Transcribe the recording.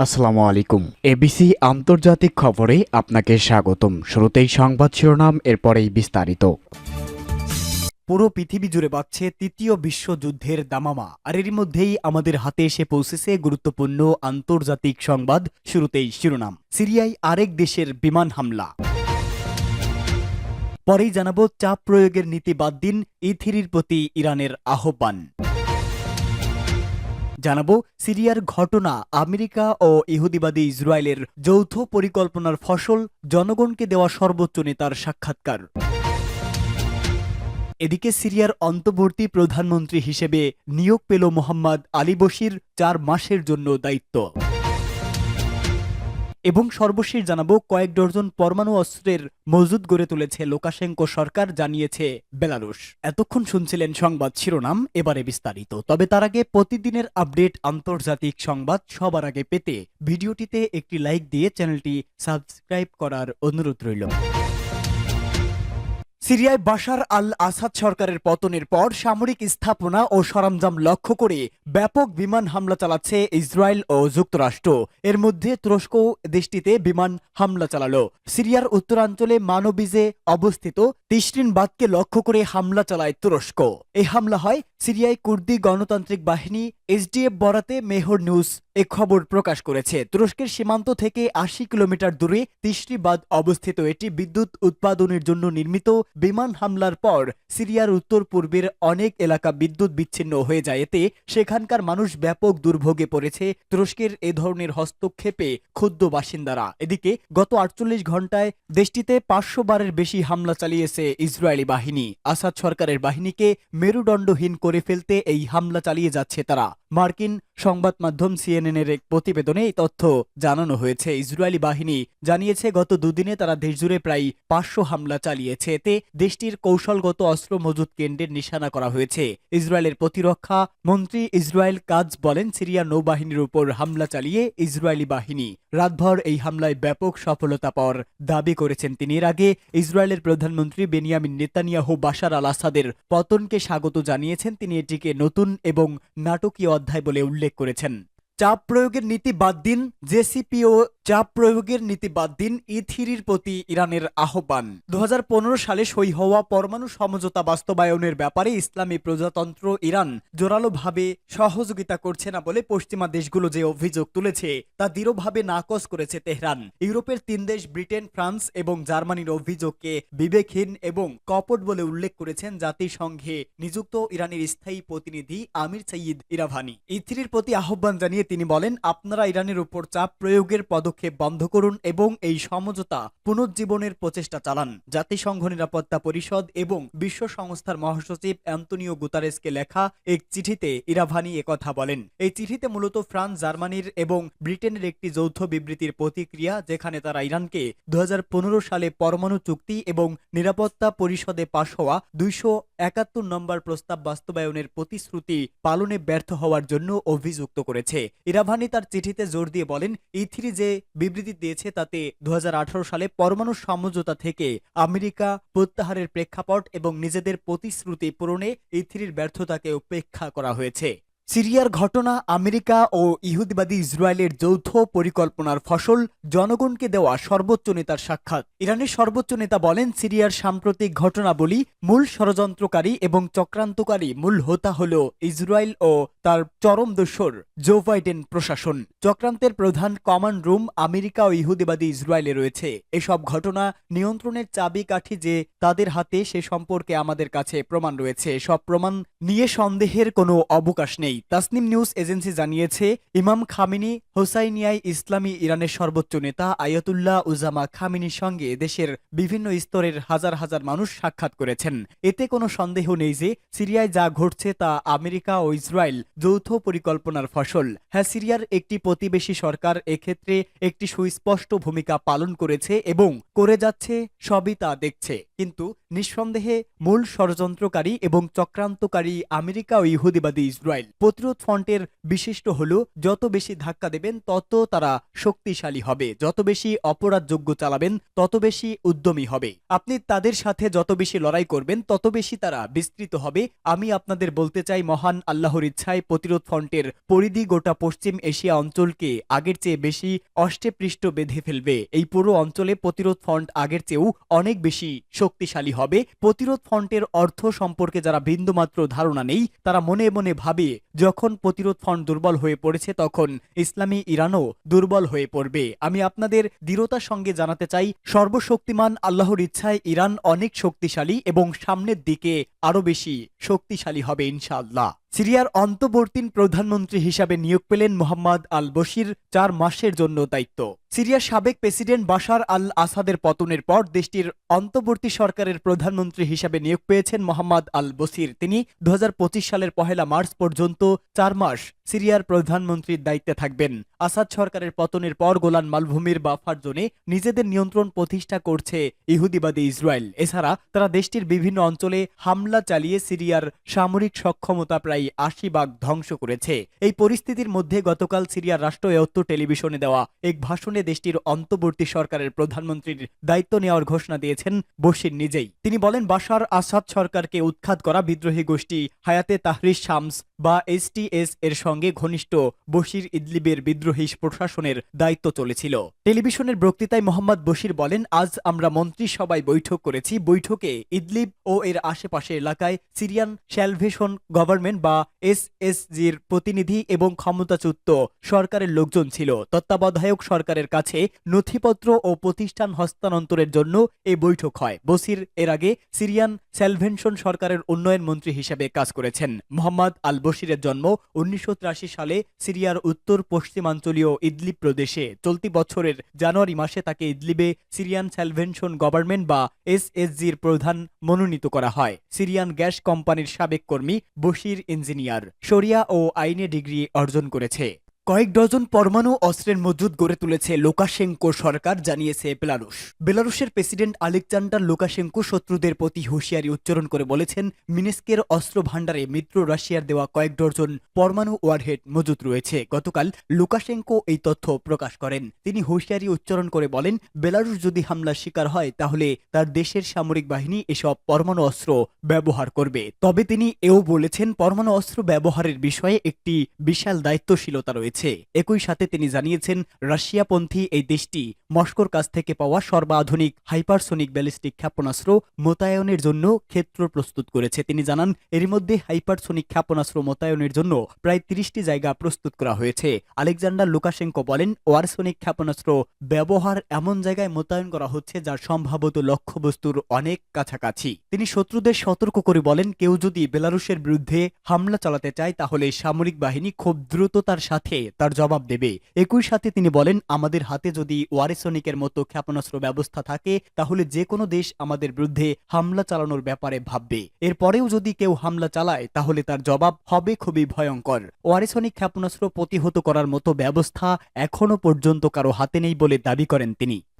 আসসালামু আলাইকুম। এবিসি আন্তর্জাতিক খবরে আপনাকে স্বাগতম। শুরুতেই সংবাদ শিরোনাম, এরপরেই বিস্তারিত। পুরো পৃথিবী জুড়ে বাজছে তৃতীয় বিশ্বযুদ্ধের দামামা, আর এরই মধ্যেই আমাদের হাতে এসে পৌঁছেছে গুরুত্বপূর্ণ আন্তর্জাতিক সংবাদ। শুরুতেই শিরোনাম, সিরিয়ায় আরেক দেশের বিমান হামলা। পরেই জানাবো চাপ প্রয়োগের নীতি বাদ দিন, E3-র প্রতি ইরানের আহ্বান। জানাবো সিরিয়ার ঘটনা, আমেরিকা ও ইহুদিবাদী ইসরায়েলের যৌথ পরিকল্পনার ফসল, জনগণকে দেওয়া সর্বোচ্চ নেতার সাক্ষাৎকার। এদিকে সিরিয়ার অন্তর্বর্তী প্রধানমন্ত্রী হিসেবে নিয়োগ পেল মোহাম্মদ আলী বশির, 4 মাসের জন্য দায়িত্ব। এবং সর্বশেষ জানাবো কয়েক ডজন পরমাণু অস্ত্রের মজুদ গড়ে তুলেছে লুকাশেঙ্কো সরকার, জানিয়েছে বেলারুশ। এতক্ষণ শুনছিলেন সংবাদ শিরোনাম, এবারে বিস্তারিত। তবে তার আগে প্রতিদিনের আপডেট আন্তর্জাতিক সংবাদ সবার আগে পেতে ভিডিওটিতে একটি লাইক দিয়ে চ্যানেলটি সাবস্ক্রাইব করার অনুরোধ রইল। সিরিয়ায় বাশার আল আসাদ সরকারের পতনের পর সামরিক স্থাপনা ও সরঞ্জাম লক্ষ্য করে ব্যাপক বিমান হামলা চালাচ্ছে ইসরায়েল ও যুক্তরাষ্ট্র। এর মধ্যে তুরস্ক দেশটিতে বিমান হামলা চালালো। সিরিয়ার উত্তরাঞ্চলে মানবিজে অবস্থিত তিশরিন বাঁধকে লক্ষ্য করে হামলা চালায় তুরস্ক। এই হামলা হয় সিরিয়ায় কুর্দি গণতান্ত্রিক বাহিনী SDF বরাতে মেহর নিউজ এ খবর প্রকাশ করেছে। তুরস্কের সীমান্ত থেকে 80 কিলোমিটার দূরে তিশরি বাঁধ অবস্থিত। এটি বিদ্যুৎ উৎপাদনের জন্য নির্মিত। বিমান হামলার পর সিরিয়ার উত্তর পূর্বের অনেক এলাকা বিদ্যুৎ বিচ্ছিন্ন হয়ে যায়। এতে সেখানকার মানুষ ব্যাপক দুর্ভোগে পড়েছে। তুরস্কের এ ধরনের হস্তক্ষেপে ক্ষুব্ধ বাসিন্দারা। এদিকে গত 48 ঘন্টায় দেশটিতে 500 বারের বেশি হামলা চালিয়েছে ইসরায়েলি বাহিনী। আসাদ সরকারের বাহিনীকে মেরুদণ্ডহীন করে ফেলতে এই হামলা চালিয়ে যাচ্ছে তারা। মার্কিন সংবাদ মাধ্যম CNN-এর এক প্রতিবেদনে এই তথ্য জানানো হয়েছে। ইসরায়েলি বাহিনী জানিয়েছে গত দুদিনে তারা দেশজুড়ে প্রায় 500 হামলা চালিয়েছে। এতে দেশটির কৌশলগত অস্ত্র মজুত কেন্দ্রের নিশানা করা হয়েছে। ইসরায়েলের প্রতিরক্ষা মন্ত্রী ইসরায়েল কাজ বলেন, সিরিয়া নৌবাহিনীর উপর হামলা চালিয়ে ইসরায়েলি বাহিনী রাতভর এই হামলায় ব্যাপক সফলতা পাওয়ার দাবি করেছেন তিনি। এর আগে ইসরায়েলের প্রধানমন্ত্রী বেনিয়ামিন নেতানিয়াহু বাশার আল আসাদের পতনকে স্বাগত জানিয়েছেন। তিনি এটিকে নতুন এবং নাটকীয় অধ্যায় বলে উল্লেখ করেছেন। চাপ প্রয়োগের নীতি বাদ দিন, JCPO চাপ প্রয়োগের নীতি বাদ দিন, E3-র প্রতি ইরানের আহ্বান। 2015 সালে সই হওয়া পরমাণু সমঝোতা বাস্তবায়নের ব্যাপারে ইসলামী প্রজাতন্ত্র ইরান জোরালোভাবে সহযোগিতা করছে না বলে পশ্চিমা দেশগুলো যে অভিযোগ তুলেছে তা দৃঢ়ভাবে নাকচ করেছে তেহরান। ইউরোপের 3 দেশ ব্রিটেন, ফ্রান্স এবং জার্মানির অভিযোগকে বিবেকহীন এবং কপট বলে উল্লেখ করেছেন জাতিসংঘে নিযুক্ত ইরানের স্থায়ী প্রতিনিধি আমির সঈদ ইরাভানি। E3-র প্রতি আহ্বান জানিয়ে তিনি বলেন, আপনারা ইরানের উপর চাপ প্রয়োগের পদক্ষেপ বন্ধ করুন এবং এই সমঝোতা পুনর্জীবনের প্রচেষ্টা চালান। জাতিসংঘ নিরাপত্তা পরিষদ এবং বিশ্ব সংস্থার মহাসচিব অ্যান্তোনিও গুতারেসকে লেখা এক চিঠিতে ইরাভানি একথা বলেন। এই চিঠিতে মূলত ফ্রান্স, জার্মানির এবং ব্রিটেনের একটি যৌথ বিবৃতির প্রতিক্রিয়া, যেখানে তারা ইরানকে 2015 সালে পরমাণু চুক্তি এবং নিরাপত্তা পরিষদে পাশ হওয়া 271 নম্বর প্রস্তাব বাস্তবায়নের প্রতিশ্রুতি পালনে ব্যর্থ হওয়ার জন্য অভিযুক্ত করেছে। ইরাভানি তার চিঠিতে জোর দিয়ে বলেন, E3 যে বিবৃতি দিয়েছে তাতে 2018 সালে পরমাণু সমঝোতা থেকে আমেরিকা প্রত্যাহারের প্রেক্ষাপট এবং নিজেদের প্রতিশ্রুতি পূরণে E3-র ব্যর্থতাকে উপেক্ষা করা হয়েছে। সিরিয়ার ঘটনা, আমেরিকা ও ইহুদিবাদী ইসরায়েলের যৌথ পরিকল্পনার ফসল, জনগণকে দেওয়া সর্বোচ্চ নেতার সাক্ষাৎ। ইরানের সর্বোচ্চ নেতা বলেন, সিরিয়ার সাম্প্রতিক ঘটনাবলী মূল ষড়যন্ত্রকারী এবং চক্রান্তকারী মূল হোতা হল ইসরায়েল ও তার চরম দোসর জো বাইডেন প্রশাসন। চক্রান্তের প্রধান কমান্ড রুম আমেরিকা ও ইহুদিবাদী ইসরায়েলে রয়েছে। এসব ঘটনা নিয়ন্ত্রণের চাবিকাঠি যে তাদের হাতে সে সম্পর্কে আমাদের কাছে প্রমাণ রয়েছে। সব প্রমাণ নিয়ে সন্দেহের কোনো অবকাশ নেই। তাসনিম নিউজ এজেন্সি জানিয়েছে, ইমাম খামেনি হোসাইনিয়ায় ইসলামী ইরানের সর্বোচ্চ নেতা আয়াতুল্লাহ উজামা খামেনির সঙ্গে দেশের বিভিন্ন স্তরের হাজার হাজার মানুষ সাক্ষাৎ করেছেন। এতে কোনো সন্দেহ নেই যে সিরিয়ায় যা ঘটছে তা আমেরিকা ও ইসরায়েল যৌথ পরিকল্পনার ফসল। হ্যাঁ, সিরিয়ার একটি প্রতিবেশী সরকার এক্ষেত্রে একটি সুস্পষ্ট ভূমিকা পালন করেছে এবং করে যাচ্ছে, সবই তা দেখছে। কিন্তু নিঃসন্দেহে মূল ষড়যন্ত্রকারী এবং চক্রান্তকারী আমেরিকা ও ইহুদিবাদী ইসরায়েল। প্রতিরোধ ফ্রন্টের বিশিষ্ট হলো যত বেশি ধাক্কা দেবেন তত তারা শক্তিশালী হবে, যত বেশি অপরাধযোগ্য চালাবেন তত বেশি উদ্যমী হবে। আপনি তাদের সাথে যত বেশি লড়াই করবেন তত বেশি তারা বিস্তৃত হবে। আমি আপনাদের বলতে চাই, মহান আল্লাহর ইচ্ছায় প্রতিরোধ ফ্রন্টের পরিধি গোটা পশ্চিম এশিয়া অঞ্চলকে আগের চেয়ে বেশি অষ্টেপৃষ্ঠ বেঁধে ফেলবে। এই পুরো অঞ্চলে প্রতিরোধ ফ্রন্ট আগের চেয়েও অনেক বেশি শক্তিশালী হবে। প্রতিরোধ ফ্রন্টের অর্থ সম্পর্কে যারা বিন্দুমাত্র ধারণা নেই তারা মনে মনে ভাবে যখন প্রতিরোধ ফ্রন্ট দুর্বল হয়ে পড়েছে তখন ইসলামী ইরানও দুর্বল হয়ে পড়বে। আমি আপনাদের দৃঢ়তার সঙ্গে জানাতে চাই, সর্বশক্তিমান আল্লাহর ইচ্ছায় ইরান অনেক শক্তিশালী এবং সামনের দিকে আরো বেশি শক্তিশালী হবে ইনশাআল্লাহ। সিরিয়ার অন্তর্বর্তী প্রধানমন্ত্রী হিসাবে নিয়োগ পেলেন মোহাম্মদ আল বশির, ৪ মাসের জন্য দায়িত্ব। সিরিয়ার সাবেক প্রেসিডেন্ট বাশার আল আসাদের পতনের পর দেশটির অন্তর্বর্তী সরকারের প্রধানমন্ত্রী হিসাবে নিয়োগ পেয়েছেন মোহাম্মদ আল বশির। তিনি ২০২৫ সালের ১ মার্চ পর্যন্ত ৪ মাস সিরিয়ার প্রধানমন্ত্রীর দায়িত্বে থাকবেন। আসাদ সরকারের পতনের পর গোলান মালভূমির বাফার জোনে নিজেদের নিয়ন্ত্রণ প্রতিষ্ঠা করছে ইহুদিবাদী ইসরায়েল। এছাড়া তারা দেশটির বিভিন্ন অঞ্চলে হামলা চালিয়ে সিরিয়ার সামরিক সক্ষমতা প্রায় ৮০ ভাগ ধ্বংস করেছে। এই পরিস্থিতির মধ্যে গতকাল সিরিয়ার রাষ্ট্রায়ত্ত টেলিভিশনে দেওয়া এক ভাষণে দেশটির অন্তর্বর্তী সরকারের প্রধানমন্ত্রীর দায়িত্ব নেওয়ার ঘোষণা দিয়েছেন বশির নিজেই। তিনি বলেন, বাশার আসাদ সরকারকে উৎখাত করা বিদ্রোহী গোষ্ঠী হায়াতে তাহরির শামস বা এসটিএস এর সঙ্গে ঘনিষ্ঠ বশির ইদলিবের বিদ্রোহী প্রশাসনের দায়িত্ব চলেছিল। টেলিভিশনের বক্তৃতায় মোহাম্মদ বশির বলেন, আজ আমরা মন্ত্রিসভায় বৈঠক করেছি। বৈঠকে ইদলিব ও এর আশেপাশে এলাকায় সিরিয়ান স্যালভেশন গভর্নমেন্ট বা এসএসজির প্রতিনিধি এবং ক্ষমতাচ্যুত সরকারের লোকজন ছিল। তত্ত্বাবধায়ক সরকারের কাছে নথিপত্র ও প্রতিষ্ঠান হস্তান্তরের জন্য এই বৈঠক হয়। বশির এর আগে সিরিয়ান স্যালভেশন সরকারের উন্নয়ন মন্ত্রী হিসেবে কাজ করেছেন। মোহাম্মদ আল বশিরের জন্ম ১৯৮৩ সালে সিরিয়ার উত্তর পশ্চিমাঞ্চলীয় ইদলিব প্রদেশে। চলতি বছরের জানুয়ারি মাসে তাকে ইদলিবে সিরিয়ান স্যালভেশন গভর্নমেন্ট বা এসএসজির প্রধান মনোনীত করা হয়। সিরিয়ান গ্যাস কোম্পানির সাবেক কর্মী বশির ইঞ্জিনিয়ার, শরিয়া ও আইনে ডিগ্রি অর্জন করেছে। কয়েক ডজন পরমাণু অস্ত্রের মজুদ গড়ে তুলেছে লুকাশেঙ্কো সরকার, জানিয়েছে বেলারুশ। বেলারুশের প্রেসিডেন্ট আলেকজান্ডার লুকাশেঙ্কো শত্রুদের প্রতি হুঁশিয়ারি উচ্চারণ করে বলেছেন, মিনেস্কের অস্ত্র ভাণ্ডারে মিত্র রাশিয়ার দেওয়া কয়েক ডজন পরমাণু ওয়ারহেড মজুদ রয়েছে। গতকাল লুকাশেঙ্কো এই তথ্য প্রকাশ করেন। তিনি হুঁশিয়ারি উচ্চারণ করে বলেন, বেলারুশ যদি হামলার শিকার হয় তাহলে তার দেশের সামরিক বাহিনী এসব পরমাণু অস্ত্র ব্যবহার করবে। তবে তিনি এও বলেছেন, পরমাণু অস্ত্র ব্যবহারের বিষয়ে একটি বিশাল দায়িত্বশীলতা রয়েছে। একই সাথে তিনি জানিয়েছেন, রাশিয়াপন্থী এই দেশটি মস্কোর কাছ থেকে পাওয়া সর্বাধুনিক হাইপারসোনিক ব্যালিস্টিক ক্ষেপণাস্ত্র মোতায়েনের জন্য ক্ষেত্র প্রস্তুত করেছে। তিনি জানান, এর মধ্যে হাইপারসোনিক ক্ষেপণাস্ত্র মোতায়েনের জন্য প্রায় ৩০টি জায়গা প্রস্তুত করা হয়েছে। আলেকজান্ডার লুকাশেঙ্কো বলেন, ওয়ারসোনিক ক্ষেপণাস্ত্র ব্যবহার এমন জায়গায় মোতায়েন করা হচ্ছে যার সম্ভাব্যত লক্ষ্যবস্তুর অনেক কাছাকাছি। তিনি শত্রুদের সতর্ক করে বলেন, কেউ যদি বেলারুশের বিরুদ্ধে হামলা চালাতে চায় তাহলে সামরিক বাহিনী খুব দ্রুততার সাথে তার জবাব দেবে। একই সাথে তিনি বলেন, আমাদের হাতে যদি ওয়ারেসনিকের মতো ক্ষেপণাস্ত্র ব্যবস্থা থাকে তাহলে যে কোনো দেশ আমাদের বিরুদ্ধে হামলা চালানোর ব্যাপারে ভাববে। এরপরেও যদি কেউ হামলা চালায় তাহলে তার জবাব হবে খুবই ভয়ঙ্কর। ওয়ারেসনিক ক্ষেপণাস্ত্র প্রতিহত করার মতো ব্যবস্থা এখনো পর্যন্ত কারো হাতে নেই বলে দাবি করেন তিনি।